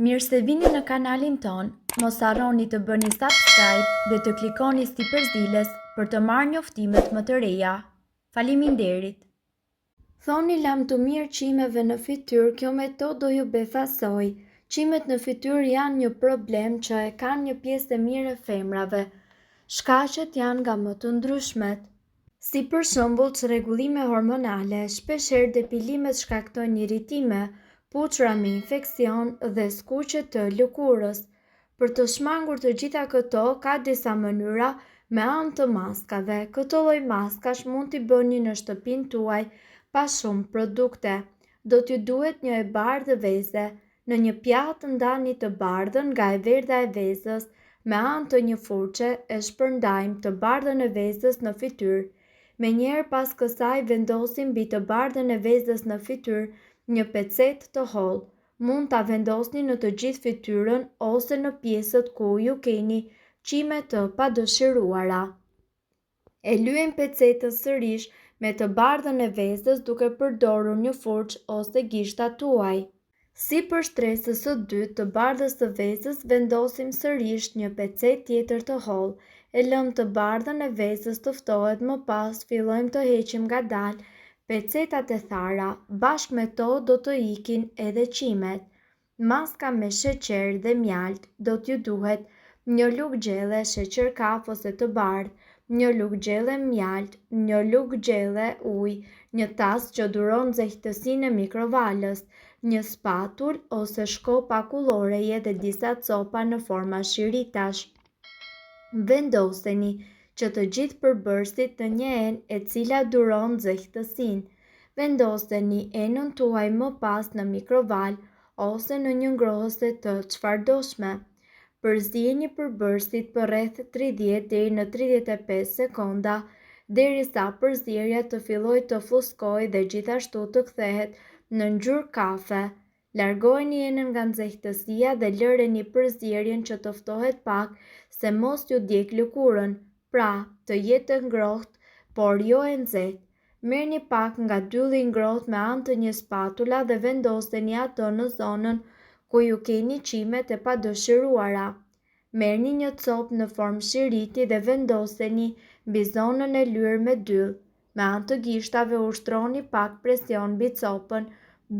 Mirë se vini në kanalin ton, mos harroni të bëni subscribe dhe të klikoni si përzdiles për të marrë njoftimet më të reja. Faleminderit! Thoni lam të mirë qimeve në fytyrë, kjo metodë do ju befasoj. Qimet në fytyrë janë një problem që e kanë një pjesë e mirë e femrave. Shkaqet janë nga më të ndryshmet. Si për shembull çrregullime hormonale, shpeshherë depilimet shkaktojnë irritime, puçra me infeksion dhe skuqe të lëkurës. Për të shmangur të gjitha këto, ka disa mënyra me anë të maskave. Këto lloj maskash mund t'i bëni në shtëpinë tuaj pa shumë produkte. Do t'ju duhet një e bardhë veze. Në një pjatë ndani të bardhën nga e verdha e vezës. Me anë të një furçe e shpërndajmë të bardhën e vezës në fytyrë. Menjëherë pas kësaj vendosim mbi të bardhën e vezës në fytyrë një pecetë të hollë. Mund ta vendosni në të gjithë fytyrën ose në pjesët ku ju keni qime të padëshiruara. E lyejmë pecetën sërish me të bardhën e vezës duke përdorur një furçë ose gishta tuaj. Si për shtresës së dytë të bardhës së vezës, vendosim sërish një pecetë tjetër të hollë. E lëm të bardhën e vezës të ftohet, më pas fillojmë të heqim ngadalë pecetat e thara. Bashkë me to do të ikin edhe qimet. Maska me sheqer dhe mjalt do t'ju duhet një lugë gjelle sheqer kaf ose të bardhë, një lugë gjelle mjalt, një lugë gjelle ujë, një tas që duron nxehtësinë e mikrovalës, një spatull ose shkop akulloreje dhe disa copa në forma shiritash. Vendoseni që të gjithë përbërësit në një enë e cila duron nxehtësinë. Vendoseni enën tuaj më pas në mikrovalë ose në një ngrohëse të çfarëdoshme. Përzieni përbërësit për rreth 30 deri në 35 sekonda, derisa përzierja të fillojë të fuskojë dhe gjithashtu të kthehet në ngjyrë kafe. Largojeni enën nga nxehtësia dhe lëreni përzierjen që të ftohet pak se mos ju djeg lëkurën, pra të jetë ngrohtë, por jo e nxehtë. Merrni pak nga dylli i ngrohtë me anë të një spatula dhe vendoseni atë në zonën ku ju keni qimet e padëshiruara. Merrni një copë në formë shiriti dhe vendoseni mbi zonën e lyer me dyll. Me anë të gishtave ushtroni pak presion mbi copën,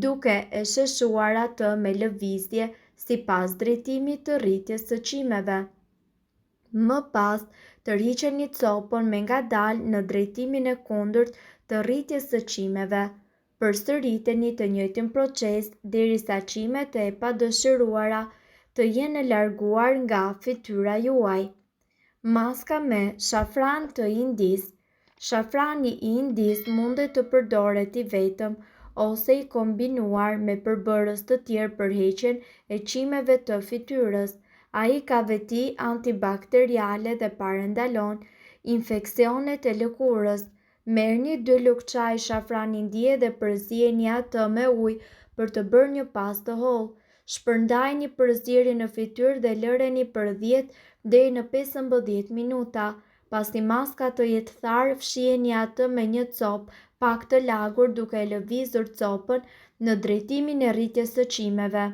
duke e sheshuar atë me lëvizje sipas drejtimit të rritjes së qimeve. Më pas, tërhiqeni copën me ngadalë në drejtimin e kundërt të rritjes së qimeve. Përsëriteni të njëjtin proces derisa qimet e padëshiruara të jenë larguar nga fytyra juaj. Maska me shafran të Indis. Shafrani i Indis mundet të përdoret i vetëm ose i kombinuar me përbërës të tjerë për heqjen e qimeve të fytyrës. Ai ka veti antibakteriale dhe parandalon infeksionet e lëkurës. Merrni 2 lugë çaj shafran indie dhe përzieni atë me ujë për të bërë një pastë të hollë. Shpërndajeni përzierjen në fytyrë dhe lëreni për 10 deri në 15 minuta. Pasi maska të jetë tharë, fshiheni atë me një copë pak të lagur duke lëvizur copën në drejtimin e rritjes së qimeve.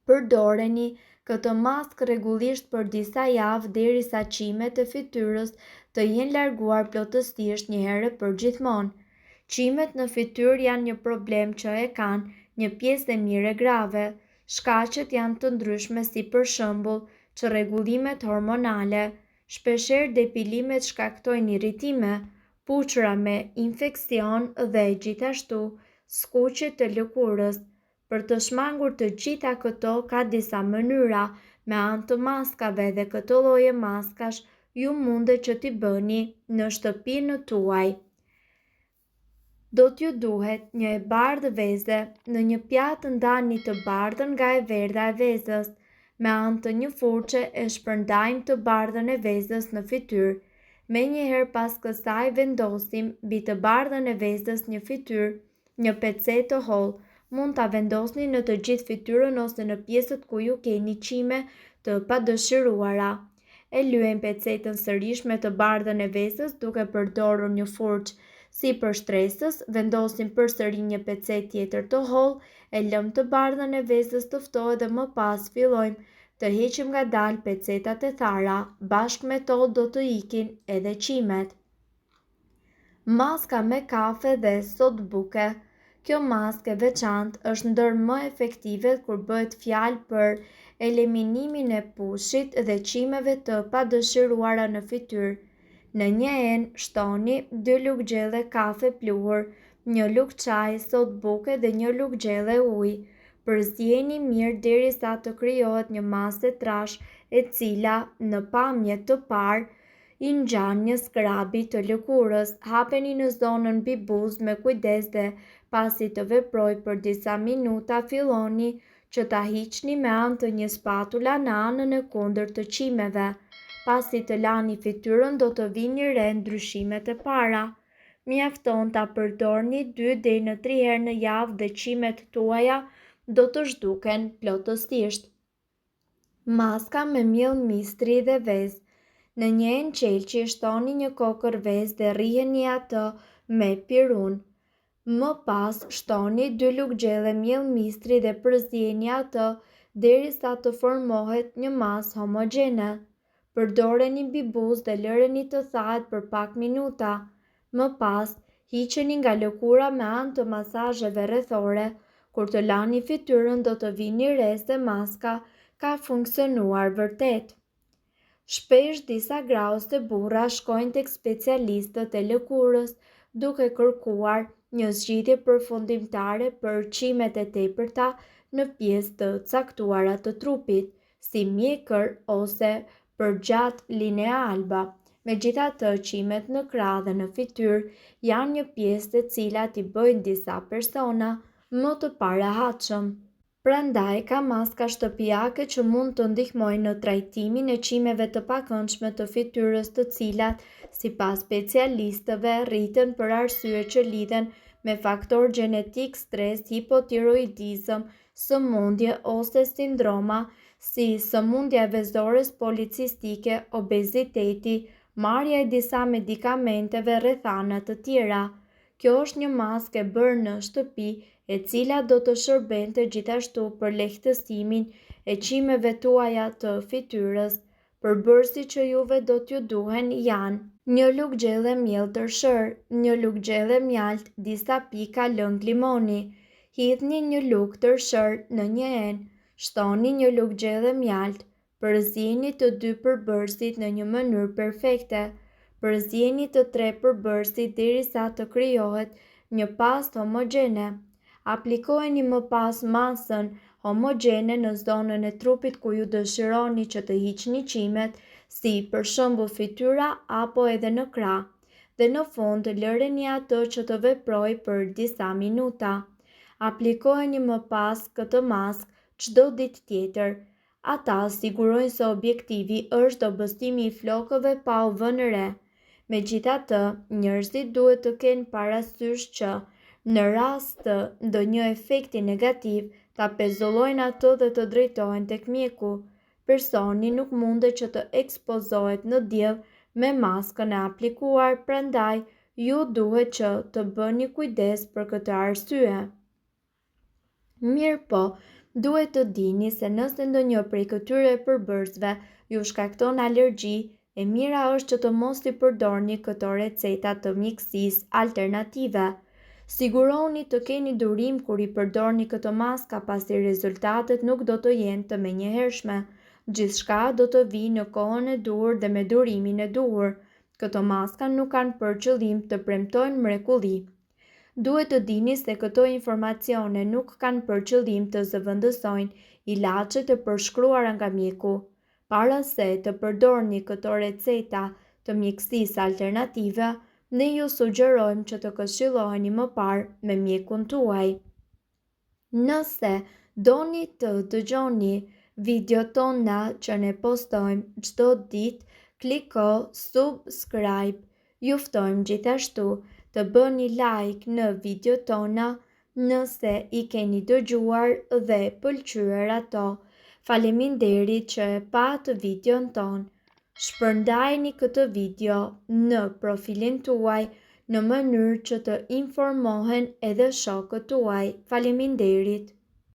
Përdoreni këtë maskë rregullisht për disa javë derisa qimet e fytyrës të jenë larguar plotësisht një herë për gjithmonë. Qimet në fytyrë janë një problem që e kanë një pjesë e mirë e grave. Shkaqet janë të ndryshme, si për shembull çrregullimet hormonale. Shpeshherë depilimet shkaktojnë irritime, puçra me infeksion dhe gjithashtu skuqe të lëkurës. Për të shmangur të gjitha këto ka disa mënyra me anë të maskave dhe këto lloje maskash ju mundet që t'i bëni në shtëpinë tuaj. Do t'ju duhet një e bardhë veze. Në një pjatë ndani të bardhën nga e verdha e vezës. Me anë të një furçe e shpërndajmë të bardhën e vezës në fytyrë. Menjëherë pas kësaj vendosim mbi të bardhën e vezës një fytyrë, një pecetë të hollë. Mund ta vendosni në të gjithë fytyrën ose në pjesët ku ju keni qime të padëshiruara. E lyejmë pecetën sërish me të bardhën e vezës duke përdorur një furçë Si për shtresës, vendosim përsëri një pecet tjetër të hollë, e lëm të bardhën e vezës të ftohet dhe më pas fillojmë të heqim ngadalë pecetat e thara, bashkë me to do të ikin edhe qimet. Maska me kafe dhe sotbuke. Kjo maskë e veçantë është ndër më efektive kur bëhet fjalë për eliminimin e pushit dhe qimeve të padëshiruara në fytyrë. Në një enë shtoni 2 lugë gjelle kafe pluhur, 1 lugë çaj sotbuke dhe 1 lugë gjelle ujë. Përzieni mirë derisa të krijohet një masë e trashë e cila në pamje të parë i ngjan një skrabi të lëkurës. Hapeni në zonën mbi buzë me kujdes dhe pasi të veprojë për disa minuta filloni që ta hiqni me anë të një spatula në anën e kundërt të qimeve. Pasi të lani fytyrën do të vini re ndryshimet e para. Mjafton ta përdorni 2 deri në 3 herë në javë dhe qimet tuaja do të zhduken plotësisht. Maska me miell mistri dhe vezë. Në një enë qelçi shtoni një kokër vezë dhe rriheni atë me pirun. Më pas shtoni 2 lugë gjelle miell mistri dhe përzieni atë derisa të formohet një masë homogjene. Përdoreni mbi buzë dhe lëreni të thahet për pak minuta. Më pas hiqeni nga lëkura me anë të masazheve rrethore. Kur të lani fytyrën do të vini re se maska ka funksionuar vërtet. Shpesh disa graus të burra shkojnë tek specialistët e lëkurës duke kërkuar një zgjidhje përfundimtare për qimet e tepërta në pjesë të caktuara të trupit, si mjekër ose përgjat linea alba. Megjithatë, qimet në krah dhe në fytyrë janë një pjesë të cilat i bëjnë disa persona më të parahatshëm. Prandaj ka maska shtëpiake që mund të ndihmojnë në trajtimin e qimeve të pakëndshme të fytyrës, të cilat, sipas specialistëve, rriten për arsye që lidhen me faktor gjenetik, stres, hipotiroidizëm, sëmundje ose sindroma si sëmundja e vezores policistike, obeziteti, marrja e disa medikamenteve, rrethana të tjera. Kjo është një maskë e bërë në shtëpi e cila do të shërbente gjithashtu për lehtësimin e qimeve tuaja të fytyrës. Përbërësit që juve do t'ju duhen janë 1 lugë gjelle miell tërshër, 1 lugë gjelle mjalt, disa pika lëng limoni. Hidhni 1 lugë tërshër në një enë, shtoni 1 lugë gjelle mjalt, përzieni të 2 përbërësit në një mënyrë perfekte. Përzieni të 3 përbërësit derisa të krijohet një pastë homogjene. Aplikojeni më pas masën homogjene në zonën e trupit ku ju dëshironi që të hiqni qimet, si për shembull fytyra apo edhe në krah, dhe në fund lëreni atë që të veprojë për disa minuta. Aplikojeni më pas këtë maskë çdo ditë tjetër. Ata sigurojnë se objektivi është dobëstimi i flokëve pa u vënë re. Megjithatë, njerëzit duhet të kenë parasysh që në rast të ndonjë efekti negativ, ta pezullojnë atë dhe të drejtohen tek mjeku. Personi nuk mundet që të ekspozohet në diell me maskën e aplikuar, prandaj ju duhet që të bëni kujdes për këtë arsye. Mirëpo, duhet të dini se nëse ndonjë prej këtyre përbërësve ju shkakton alergji, e mira është që të mos i përdorni këto receta të mjekësisë alternative. Siguroni të keni durim kur i përdorni këtë maskë, pasi rezultatet nuk do të jenë të menjëhershme. Gjithçka do të vijë në kohën e duhur dhe me durimin e duhur. Këto maska nuk kanë për qëllim të premtojnë mrekulli. Duhet të dini se këto informacione nuk kanë për qëllim të zëvendësojnë ilaçet e përshkruara nga mjeku. Para se të përdorni këto receta të mjekësisë alternative, ne ju sugjerojmë që të këshilloheni më parë me mjekun tuaj. Nëse doni të dëgjoni videot tona që ne postojmë çdo ditë, kliko subscribe. Ju ftojmë gjithashtu të bëni like në videot tona nëse i keni dëgjuar dhe pëlqyer ato. Faleminderit që e pat videon ton. Shpërndajeni këtë video në profilin tuaj në mënyrë që të informohen edhe shokët tuaj. Faleminderit!